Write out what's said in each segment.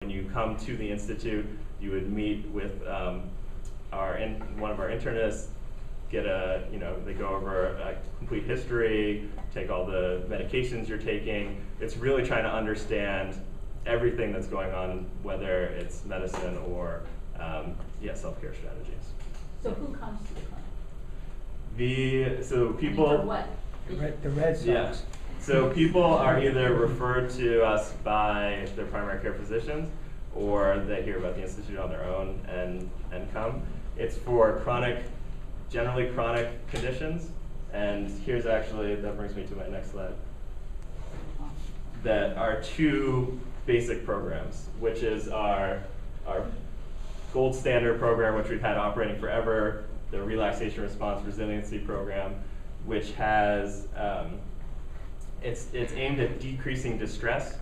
When you come to the Institute, you would meet with one of our internists, get they go over a complete history, take all the medications you're taking. It's really trying to understand everything that's going on, whether it's medicine or self-care strategies. So who comes to the clinic? So people. For what? The Red Sox. Yeah. So people are either referred to us by their primary care physicians, or they hear about the Institute on their own and come. It's for generally chronic conditions. And here's actually, that brings me to my next slide. That are two basic programs, which is our gold standard program, which we've had operating forever, the Relaxation Response Resiliency Program, which has, it's aimed at decreasing distress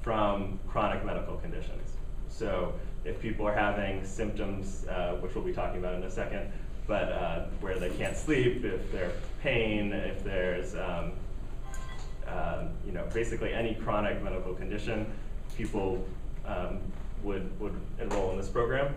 from chronic medical conditions. So if people are having symptoms, which we'll be talking about in a second, but where they can't sleep, if there's pain, if there's basically any chronic medical condition, people would enroll in this program.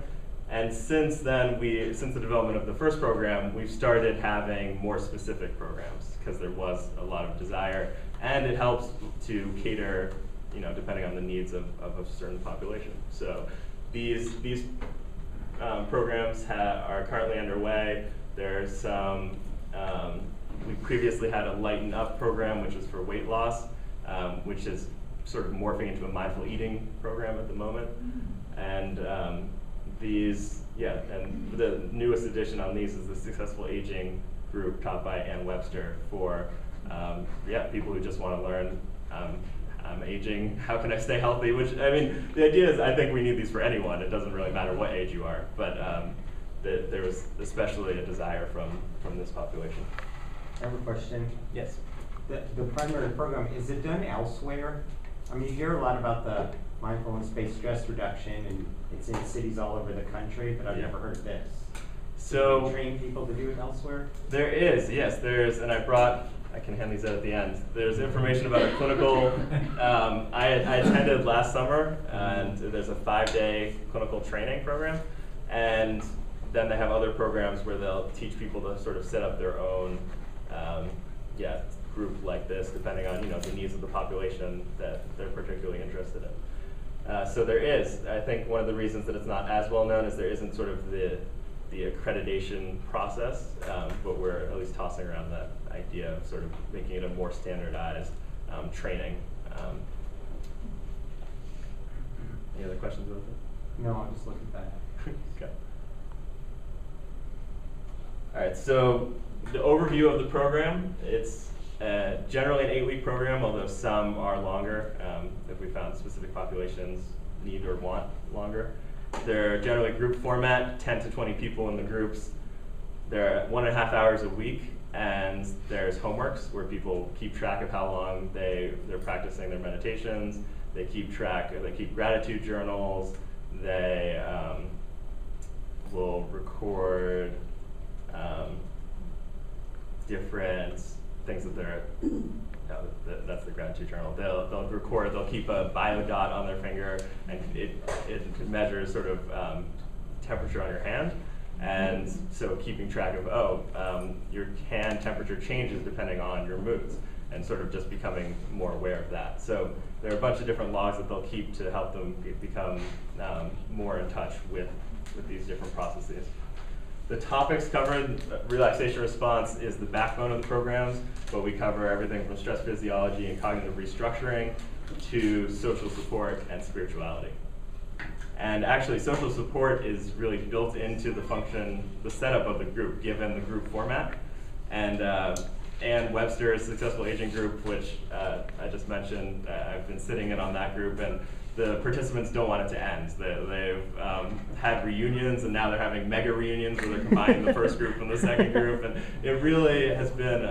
And since then, since the development of the first program, we've started having more specific programs because there was a lot of desire, and it helps to cater, depending on the needs of a certain population. So these programs are currently underway. There's some, we previously had a Lighten Up program, which is for weight loss, which is sort of morphing into a mindful eating program at the moment. And and the newest addition on these is the Successful Aging group taught by Ann Webster for people who just want to learn, I'm aging, how can I stay healthy? Which, I mean, the idea is I think we need these for anyone. It doesn't really matter what age you are, but there was especially a desire from this population. I have a question. Yes. The primary program, is it done elsewhere? I mean, you hear a lot about the mindfulness-based stress reduction, and it's in cities all over the country, but I've never heard of this. So do you train people to do it elsewhere? There is, yes. And I can hand these out at the end. There's information about a clinical, I attended last summer, and there's a 5-day clinical training program. And then they have other programs where they'll teach people to sort of set up their own group like this, depending on the needs of the population that they're particularly interested in. So there is. I think one of the reasons that it's not as well known is there isn't sort of the accreditation process, but we're at least tossing around that idea of sort of making it a more standardized training. Any other questions about that? No, I'm just looking back. Okay. All right, so the overview of the program, it's generally an 8-week program, although some are longer if we found specific populations need or want longer. They're generally group format, 10 to 20 people in the groups. They're 1.5 hours a week, and there's homeworks where people keep track of how long they're practicing their meditations. They keep gratitude journals. They will record different things that they're, that's the gratitude journal. They'll keep a biodot on their finger, and it measures sort of temperature on your hand. And so keeping track of, your hand temperature changes depending on your moods, and sort of just becoming more aware of that. So there are a bunch of different logs that they'll keep to help them become more in touch with these different processes. The topics covered, relaxation response is the backbone of the programs, but we cover everything from stress physiology and cognitive restructuring to social support and spirituality. And actually, social support is really built into the setup of the group, given the group format. And Ann Webster's Successful Aging group, which I just mentioned, I've been sitting in on that group, and the participants don't want it to end. They've had reunions, and now they're having mega reunions where they're combining the first group and the second group. And it really has been,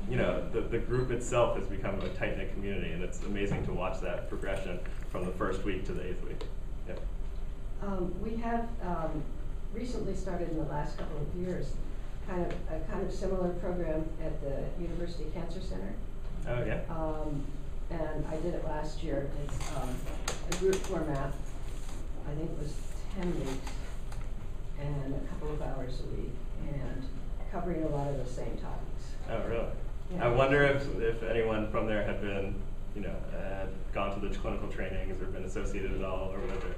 the group itself has become a tight-knit community, and it's amazing to watch that progression from the first week to the 8th week. Yep. We have recently started in the last couple of years a kind of similar program at the University Cancer Center. Oh, yeah. And I did it last year. It's a group format, I think it was 10 weeks, and a couple of hours a week, and covering a lot of the same topics. Oh, really? Yeah. I wonder if anyone from there had been, gone to the clinical trainings or been associated at all or whatever,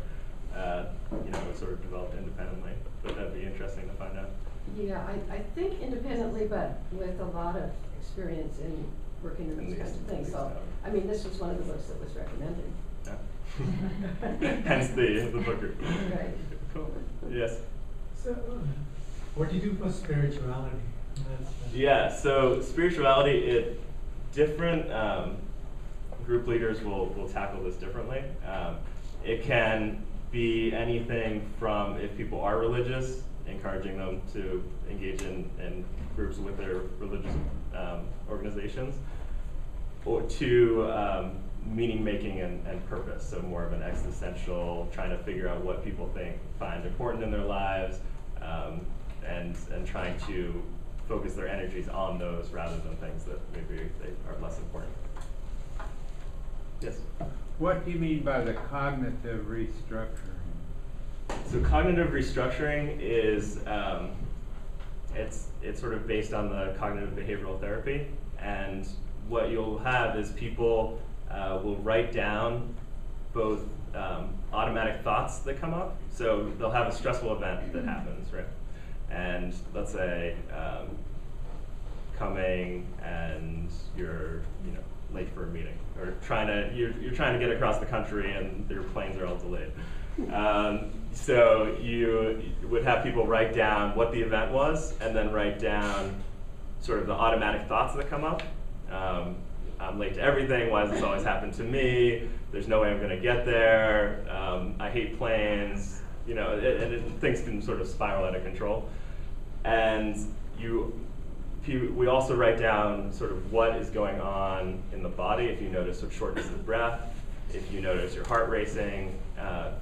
sort of developed independently. But that'd be interesting to find out. Yeah, I think independently, but with a lot of experience in working in these kinds of things. So, I mean, this was one of the books that was recommended. Yeah. Hence the book group. Right. Cool. Yes? So, what do you do for spirituality? Yeah, so spirituality, different group leaders will tackle this differently. It can be anything from, if people are religious, encouraging them to engage in groups with their religious organizations, or to meaning making and purpose, so more of an existential, trying to figure out what people find important in their lives, and trying to focus their energies on those rather than things that maybe they are less important. Yes? What do you mean by the cognitive restructuring? So cognitive restructuring is, it's sort of based on the cognitive behavioral therapy, and what you'll have is people will write down both automatic thoughts that come up. So they'll have a stressful event that happens, right? And let's say coming and you're late for a meeting, or you're trying to get across the country and your planes are all delayed. So you would have people write down what the event was, and then write down sort of the automatic thoughts that come up. I'm late to everything. Why does this always happen to me? There's no way I'm going to get there. I hate planes. Things can sort of spiral out of control. And we also write down sort of what is going on in the body. If you notice a shortness of breath, if you notice your heart racing,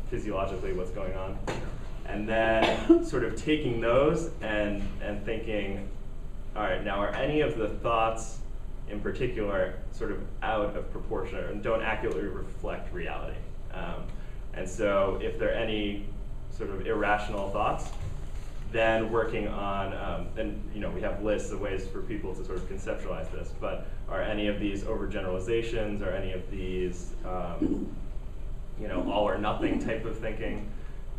physiologically what's going on. And then sort of taking those and thinking, all right, now are any of the thoughts in particular sort of out of proportion and don't accurately reflect reality? And so if there are any sort of irrational thoughts, then working on, we have lists of ways for people to sort of conceptualize this, but are any of these overgeneralizations, or any of these, all or nothing type of thinking?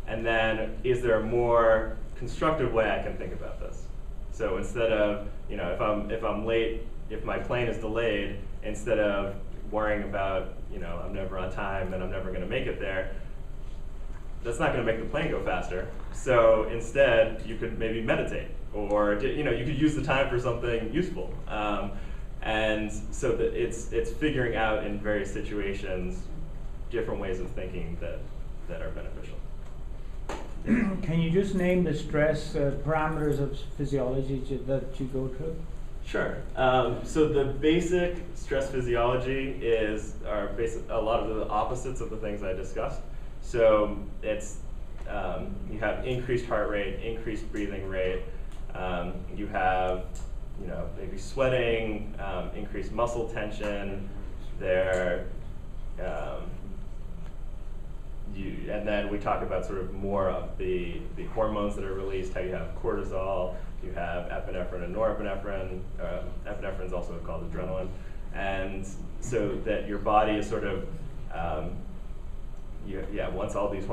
And then is there a more constructive way I can think about this? So instead of, if I'm late, if my plane is delayed, instead of worrying about, I'm never on time and I'm never going to make it there, that's not going to make the plane go faster. So instead, you could maybe meditate, or you could use the time for something useful. And so that it's figuring out in various situations different ways of thinking that are beneficial. Can you just name the stress parameters of physiology that you go through? Sure. So the basic stress physiology are a lot of the opposites of the things I discussed. So it's you have increased heart rate, increased breathing rate. You have maybe sweating, increased muscle tension. And then we talk about sort of more of the hormones that are released. How you have cortisol, you have epinephrine and norepinephrine. Epinephrine is also called adrenaline, and so that your body is sort of once all these